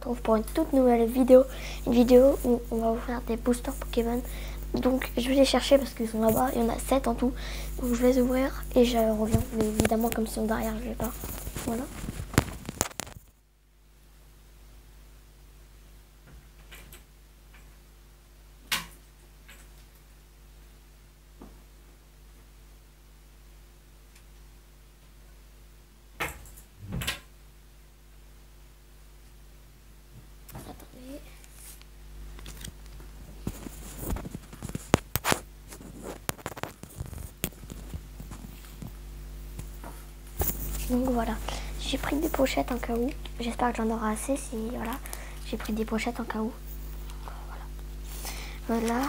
retrouve pour une toute nouvelle vidéo. Une vidéo où on va ouvrir des boosters Pokémon. Donc je vais les chercher parce qu'ils sont là-bas. Il y en a 7 en tout. Donc je vais les ouvrir et je reviens. Mais évidemment comme ils sont derrière, je vais pas. Voilà. Attendez. Donc voilà, j'ai pris des pochettes en cas où. J'espère que j'en aurai assez. Si voilà, j'ai pris des pochettes en cas où. Voilà.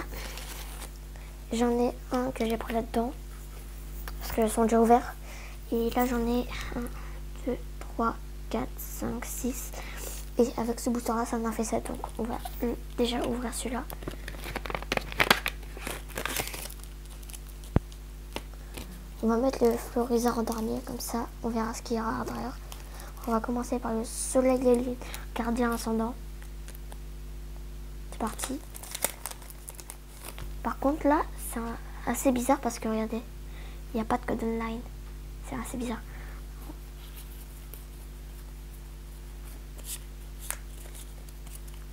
J'en ai un que j'ai pris là-dedans parce qu'ils sont déjà ouverts. Et là j'en ai 1, 2, 3, 4, 5, 6. Et avec ce booster là ça en a fait 7. Donc on va déjà ouvrir celui-là. On va mettre le Florizard en dernier, comme ça on verra ce qu'il y aura derrière. On va commencer par le Soleil et Lune, Gardien Ascendant. C'est parti. Par contre là, c'est assez bizarre parce que regardez, il n'y a pas de code online. C'est assez bizarre.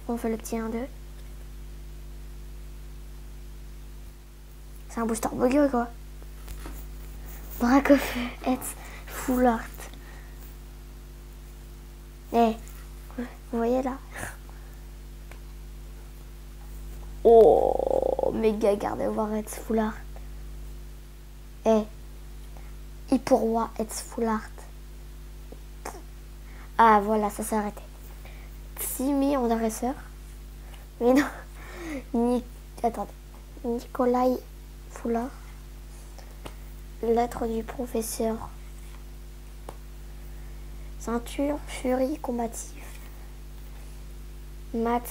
On fait le petit 1-2. C'est un booster bugueux quoi. Dracofeu, Hetz, Full Art. Eh, vous voyez là? Oh, méga garde voir Hetz Full Art. Eh, Hyperroi Hetz Full Art. Ah voilà, ça s'est arrêté. Simi en dresseur. Mais non. Attendez. Nikolai Full Art. Lettre du professeur. Ceinture furie combative. Mat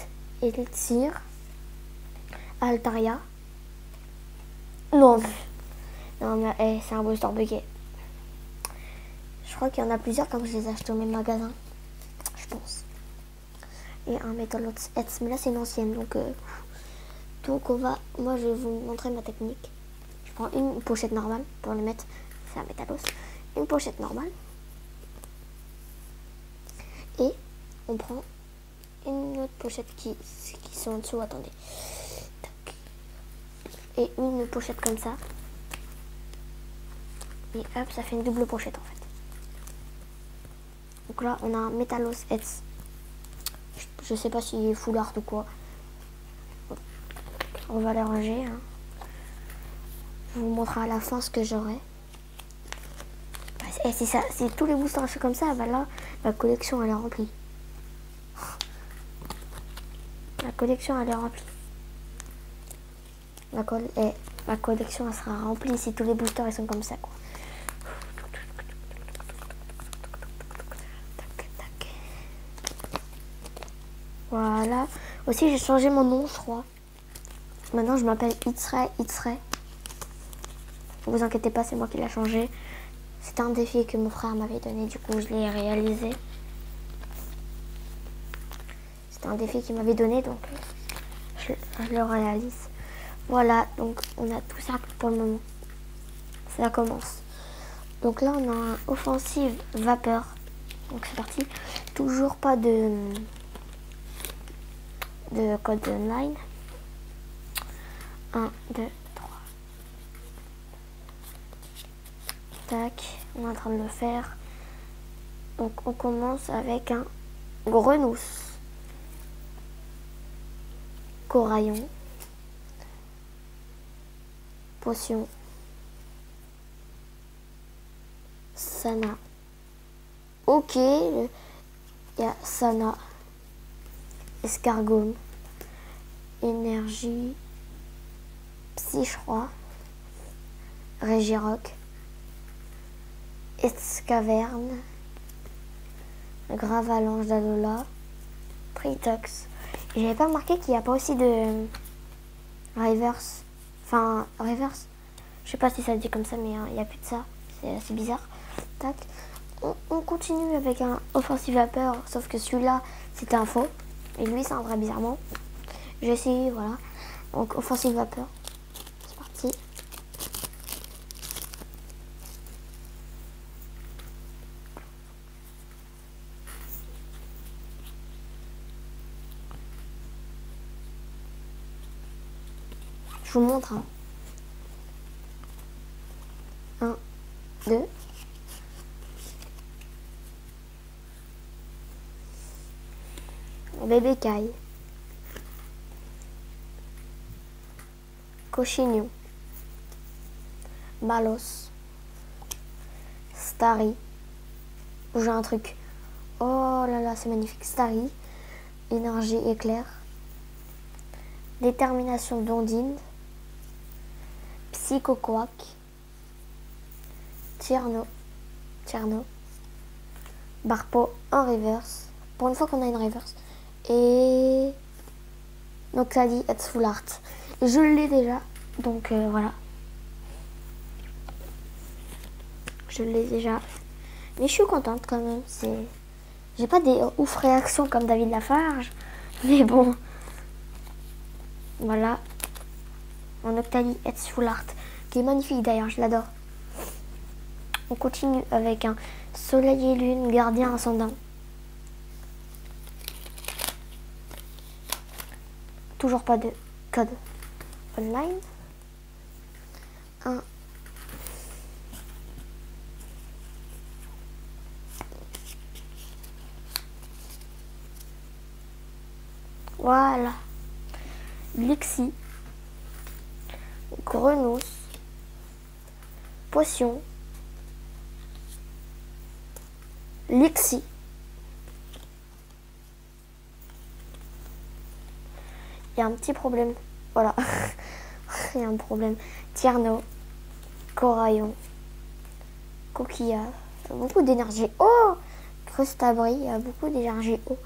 Elixir. Altaria. Non. Non mais c'est un booster bugué. Je crois qu'il y en a plusieurs comme je les ai achetés au même magasin. Je pense. Et un Metalox Hetz. Mais là c'est une ancienne donc on va. Moi je vais vous montrer ma technique. Je prends une pochette normale pour le mettre. C'est un Métalos. Une pochette normale. Et on prend une autre pochette qui sont en dessous. Attendez. Tac. Et une pochette comme ça. Et hop, ça fait une double pochette en fait. Donc là, on a un Métalos Hetz. Je sais pas s'il est full art ou quoi. On va les ranger. Hein. Je vous montrerai à la fin ce que j'aurai. Et si tous les boosters sont comme ça, bah là, la collection elle est remplie. La collection elle est remplie. La collection elle sera remplie si tous les boosters ils sont comme ça quoi. Voilà. Aussi j'ai changé mon nom je crois. Maintenant je m'appelle Itzray. Ne vous inquiétez pas, c'est moi qui l'ai changé. C'était un défi que mon frère m'avait donné, du coup je l'ai réalisé. C'était un défi qu'il m'avait donné, donc je le réalise. Voilà, donc on a tout ça pour le moment. Ça commence. Donc là on a un offensive vapeur. Donc c'est parti. Toujours pas de code online. 1, 2, 3. Tac, on est en train de le faire. Donc on commence avec un Grenousse, Coraillon, Potion, Sana. Ok, il y a Sana, Escargone, Énergie, Psy, je crois, Régirock, Escaverne, Gravalanche d'Alola, Tritox. J'avais pas remarqué qu'il n'y a pas aussi de reverse. Enfin, reverse. Je sais pas si ça se dit comme ça, mais il n'y a plus de ça. C'est assez bizarre. Tac. On continue avec un offensive vapeur, sauf que celui-là, c'était un faux. Et lui, c'est un vrai bizarrement. J'ai essayé, voilà. Donc, offensive vapeur. C'est parti. Je vous montre. 1, 2. Bébé caille. Cochignon. Malos. Starry. J'ai un truc. Oh là là, c'est magnifique. Starry. Énergie éclair. Détermination d'Ondine. Psychoquack. Tierno. Barpo en reverse. Pour une fois qu'on a une reverse. Et Noctali et Full Art. Je l'ai déjà. Donc voilà. Je l'ai déjà. Mais je suis contente quand même. J'ai pas des ouf réactions comme David Lafarge. Mais bon. Voilà. Mon Noctali et Full Art. Qui est magnifique d'ailleurs. Je l'adore. On continue avec un Soleil et Lune, Gardien Ascendant. Toujours pas de code online. Un. Voilà. Lexi. Grenos. Potion. Lexi. Il y a un petit problème. Voilà. Il y a un problème. Tierno. Coraillon. Coquillage. Beaucoup d'énergie. Oh, Crustabri. Il y a beaucoup d'énergie. Oh,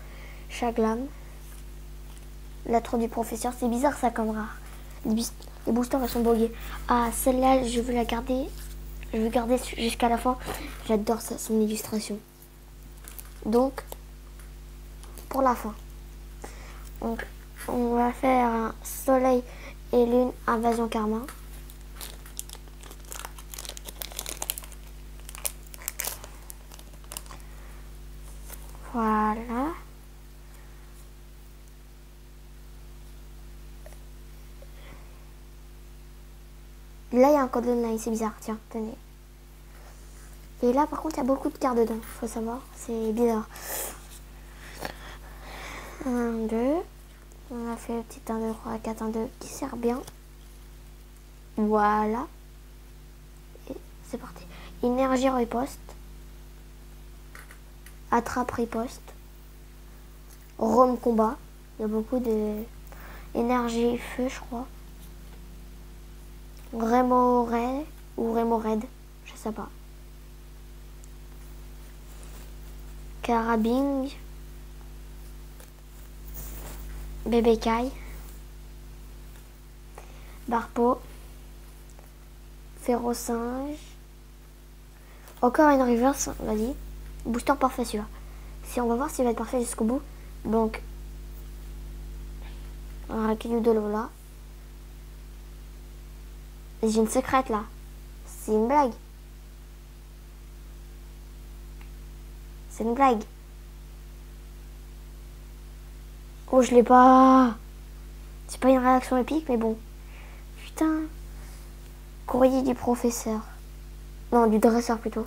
Chaglam. Lettre du professeur. C'est bizarre ça comme rare. Les boosters elles sont buggés. Ah, celle-là, je veux la garder. Je veux garder jusqu'à la fin. J'adore ça, son illustration. Donc, pour la fin. Donc, on va faire un Soleil et Lune, Invasion Karma. Voilà. Là, il y a un code online, c'est bizarre. Tiens, tenez. Et là, par contre, il y a beaucoup de cartes dedans. Faut savoir, c'est bizarre. 1, 2. On a fait le petit 1, 2, 3, 4, 1, 2 qui sert bien. Voilà. Et c'est parti. Énergie riposte. Attrape riposte. Rome combat. Il y a beaucoup de énergie feu, je crois. Rémoraid ou Rémoraid, je sais pas. Carabing. Bébé caille. Barpo. Férocinge. Encore une reverse, vas-y. Booster parfait celui-là. Si on va voir s'il va être parfait jusqu'au bout. Donc, un Rakiyu de Lola. J'ai une secrète là. C'est une blague. C'est une blague. Oh, je l'ai pas. C'est pas une réaction épique, mais bon. Putain. Courrier du professeur. Non, du dresseur plutôt.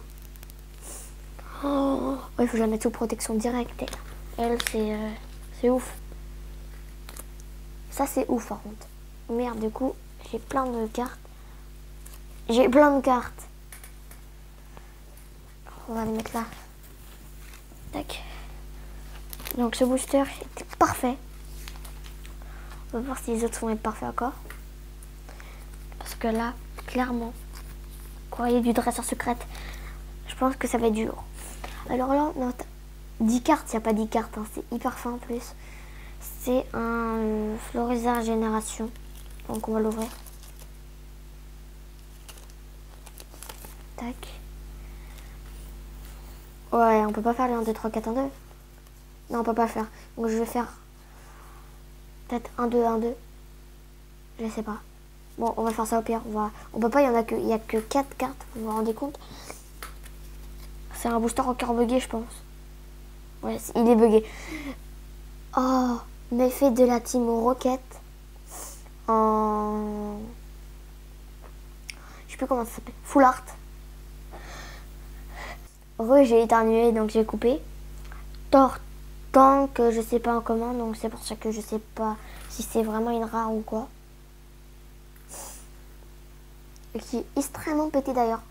Oh, il faut que je la mette sous protection directe. Elle, c'est ouf. Ça, c'est ouf par contre. Merde, du coup, j'ai plein de cartes. J'ai plein de cartes. On va les mettre là. Tac. Donc ce booster était parfait. On va voir si les autres vont être parfaits encore. Parce que là, clairement, courrier du dresseur secrète, je pense que ça va être dur. Alors là, note 10 cartes, il n'y a pas 10 cartes, hein, c'est hyper fin en plus. C'est un Florizard Génération. Donc on va l'ouvrir. Tac. Ouais, on peut pas faire les 1, 2, 3, 4, 1, 2. Non, on peut pas le faire. Donc je vais faire peut-être 1-2, 1-2. Je sais pas. Bon, on va faire ça au pire. On peut pas, il y a que 4 cartes, vous vous rendez compte? C'est un booster encore bugué, je pense. Ouais, il est bugué. Oh, méfait de la team Rocket en... Je sais plus comment ça s'appelle. Full Art. J'ai éternué, donc j'ai coupé. Tank, je sais pas en comment, donc c'est pour ça que je sais pas si c'est vraiment une rare ou quoi. Et qui est extrêmement pété d'ailleurs.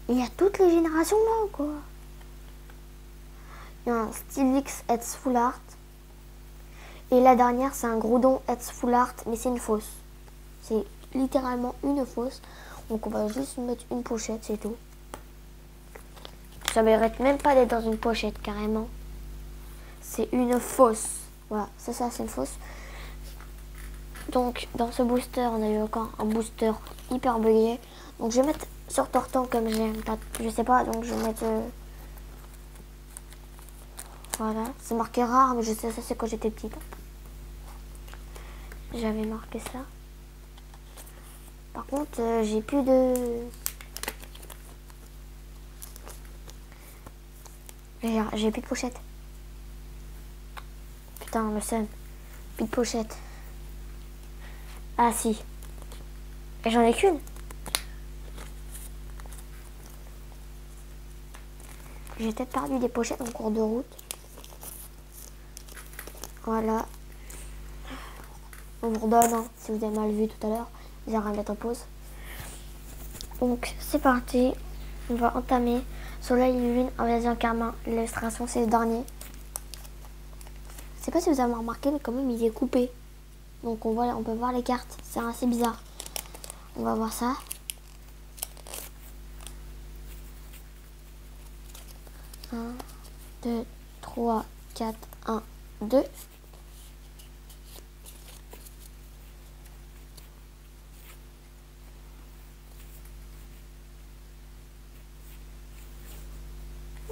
Il y a toutes les générations là ou quoi? Il y a un Steelix Eds Full Art. Et la dernière, c'est un Groudon Eds Full Art, mais c'est une fausse. C'est littéralement une fausse. Donc on va juste mettre une pochette, c'est tout. Ça mérite même pas d'être dans une pochette, carrément. C'est une fausse. Voilà, c'est ça, c'est une fausse. Donc, dans ce booster, on a eu encore un booster hyper bugué. Donc, je vais mettre sur Tortan comme j'aime pas. Je sais pas, donc je vais mettre... Voilà, c'est marqué rare, mais je sais, ça c'est quand j'étais petite. J'avais marqué ça. Par contre, j'ai plus de... J'ai plus de pochette. Putain, le seum. Plus de pochette. Ah si. Et j'en ai qu'une. J'ai peut-être perdu des pochettes en cours de route. Voilà. On vous redonne, hein, si vous avez mal vu tout à l'heure. J'ai rien à mettre en pause. Donc, c'est parti. On va entamer Soleil, Lune, Invasion Karma. L'illustration, c'est le dernier. Je sais pas si vous avez remarqué, mais quand même, il est coupé. Donc, on peut voir les cartes. C'est assez bizarre. On va voir ça. Un, 2, 3, 4, 1, 2.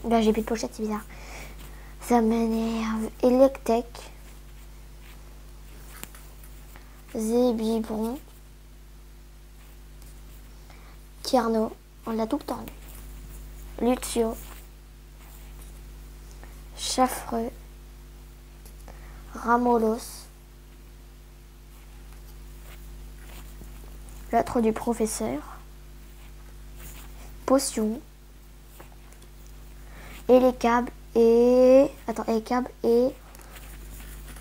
Là, j'ai plus de pochette, c'est bizarre. Ça m'énerve. Electek. Zébibron. Tierno. On l'a tout le temps. Lucio. Chaffreux. Ramolos. L'autre du professeur. Potion. Et les câbles et... Attends, et les câbles et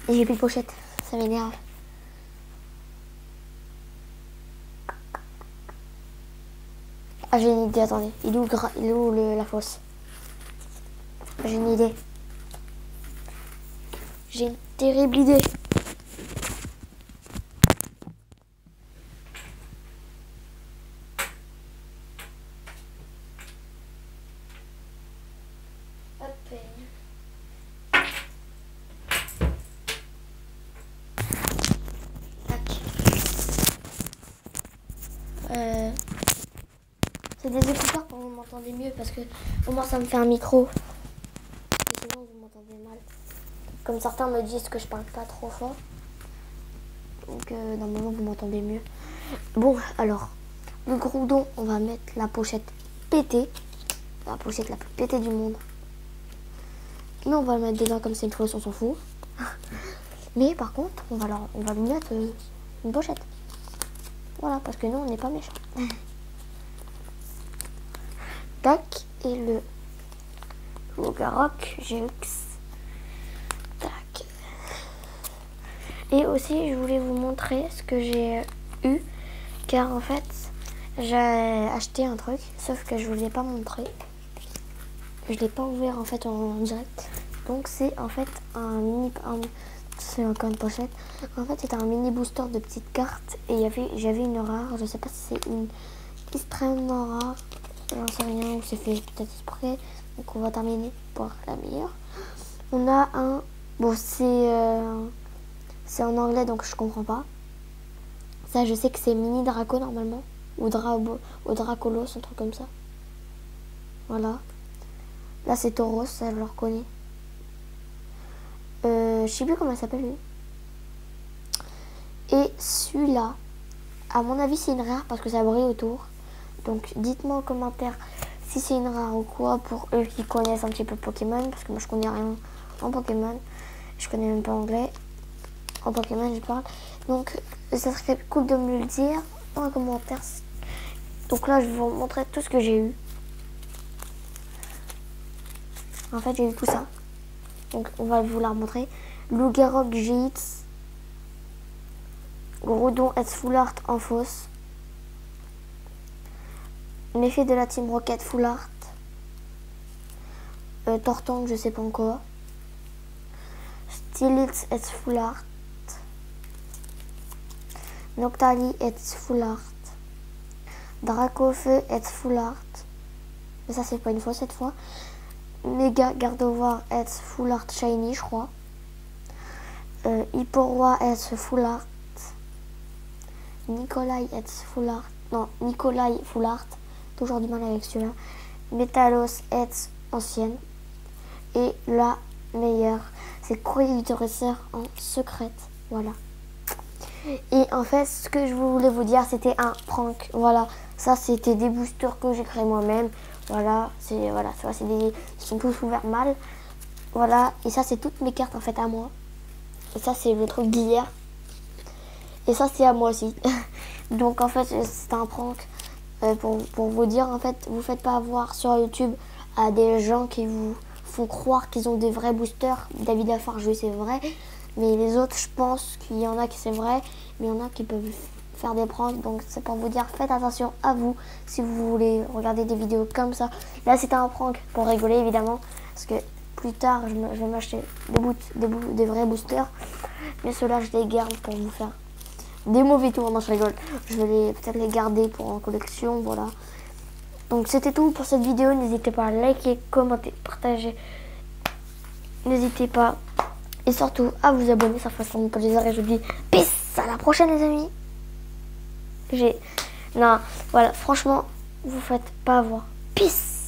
j'ai plus de pochette. Ça m'énerve. Ah, j'ai une idée, attendez. Il est où la fosse? J'ai une idée. J'ai une terrible idée. C'est des écouteurs pour que vous m'entendez mieux parce que au moins ça me fait un micro. Et sinon vous m'entendez mal. Comme certains me disent que je parle pas trop fort. Donc normalement vous m'entendez mieux. Bon alors, le Groudon, on va mettre la pochette pétée. La pochette la plus pétée du monde. Mais on va le mettre dedans comme c'est une fausse, on s'en fout. Mais par contre, on va lui mettre une pochette. Voilà, parce que nous on n'est pas méchants. Tac, et le Garrock GX. Tac. Et aussi, je voulais vous montrer ce que j'ai eu. Car en fait, j'ai acheté un truc, sauf que je vous l'ai pas montré. Je l'ai pas ouvert en fait en direct. Donc c'est en fait c'est encore une pochette. En fait, c'était un mini booster de petites cartes. Et j'avais une rare, je sais pas si c'est une extrêmement rare. J'en sais rien, ou c'est fait peut-être exprès. Donc on va terminer par la meilleure. On a un... Bon, c'est en anglais, donc je comprends pas. Ça, je sais que c'est Mini Draco normalement. Ou Dracolos, un truc comme ça. Voilà. Là, c'est Tauros, ça, je le reconnais. Je sais plus comment il s'appelle, lui. Et celui-là, à mon avis, c'est une rare parce que ça brille autour. Donc, dites-moi en commentaire si c'est une rare ou quoi pour eux qui connaissent un petit peu Pokémon. Parce que moi, je connais rien en Pokémon. Je connais même pas anglais. En Pokémon, je parle. Donc, ça serait cool de me le dire dans les commentaires. Donc là, je vais vous montrer tout ce que j'ai eu. En fait, j'ai eu tout ça. Donc, on va vous la remontrer. Lougarok GX. Groudon S Full Art en fausse. Méfait de la Team Rocket Full Art. Tortank, je sais pas encore. Steelix S Full Art. Noctali S Full Art. Dracofeu S Full Art. Mais ça, c'est pas une fois cette fois. Mega Gardevoir S Full Art Shiny, je crois. Hipporoi S Full Art. Nikolai S Full Art. Non, Nikolai Full Art. Toujours du mal avec celui-là. Metalos S ancienne. Et la meilleure, c'est Courrier du Dresseur en secrète. Voilà. Et en fait, ce que je voulais vous dire, c'était un prank. Voilà. Ça, c'était des boosters que j'ai créés moi-même. Voilà. Voilà. C'est des. Ils sont tous ouverts mal. Voilà. Et ça, c'est toutes mes cartes en fait à moi. Et ça, c'est le truc d'hier. Et ça, c'est à moi aussi. Donc, en fait, c'est un prank. Pour vous dire, en fait, vous faites pas avoir sur YouTube à des gens qui vous font croire qu'ils ont des vrais boosters. David Lafarge, oui, c'est vrai. Mais les autres, je pense qu'il y en a qui c'est vrai. Mais il y en a qui peuvent faire des pranks. Donc, c'est pour vous dire, faites attention à vous si vous voulez regarder des vidéos comme ça. Là, c'était un prank pour rigoler, évidemment. Parce que plus tard, je vais m'acheter des vrais boosters. Mais ceux-là, je les garde pour vous faire des mauvais tours. Non, je rigole. Je vais peut-être les garder pour en collection. Voilà. Donc, c'était tout pour cette vidéo. N'hésitez pas à liker, commenter, partager. N'hésitez pas. Et surtout à vous abonner. Ça fait vraiment plaisir. Et je vous dis peace. À la prochaine, les amis. Non, voilà. Franchement, vous faites pas avoir. Peace.